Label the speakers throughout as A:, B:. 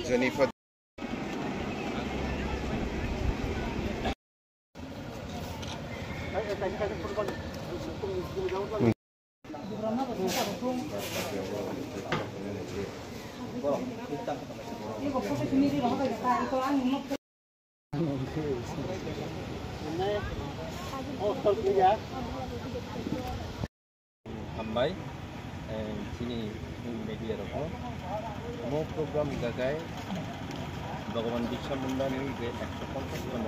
A: Jennifer.
B: Hambai sini media roko mo program gagai Bhagavan Birsa Munda ni je 150 tম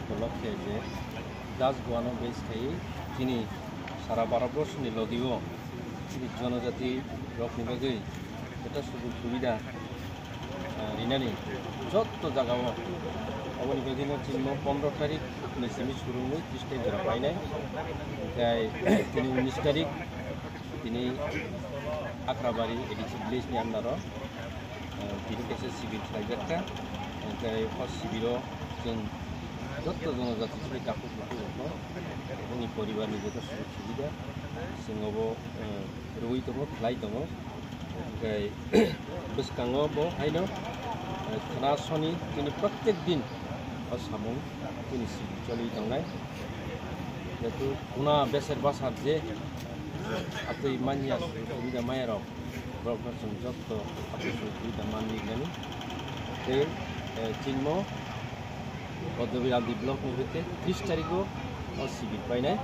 B: উপলক্ষে যে Das গোয়ানো base থাই তিনি সারা Bharatvarsha ni লগিও তিনি জনজাতি রকনি বাগৈ এটা সুযোগ সুবিধা রিনানি যত জায়গাও অবনি বাগৈনো চিহ্ন 15 তারিখ নিসিমি শুরুনি 30 তারিখ ধরা পাই নাই তাই তিনি 19 তারিখ তিনি আক্রাবাড়ি এডিসি ভিলেজনি আন্ডারও তিনি কেসে সিভিল খাইজাকা তাই ফার্স্ট সিভিলও जों যত জনজাতি ছবি কাপড় কাপড় जोंनि परिवारनि যত সুযোগ সুবিধা जोंबो রুই দङ লাই দङ ओमफ्राय गोसोखाङो बहायनो खोनासनि তিনি प्रत्येक दिन आसामाव তিনি सिभिल चलि थांनाय जेतु उना बेसेर बासार जे atau imannya sudah mayarok berapa sejak tu apa sudah mandi ni ke cingmo pada bila di blok ni betul 30 tarik go civil pai nai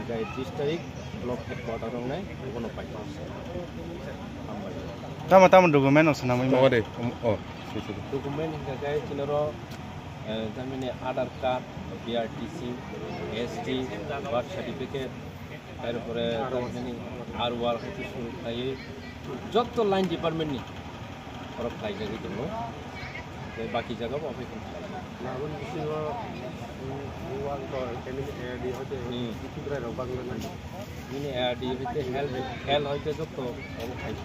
B: jadi 30 tarik blok headquarter orang nai kono pai
C: tama dokumen osna mai
A: oh deh oh
B: dokumen hingga gaya cinero kami ni Aadhaar card BRTC ST birth certificate তারপরে রাজধানী আর war হতে শুরু খাইয়ে যত line ডিপার্টমেন্টনি ওরা fly জায়গায় জন্য বাকি জায়গাও অপেক্ষা হেল হইতে যত অবখাইছ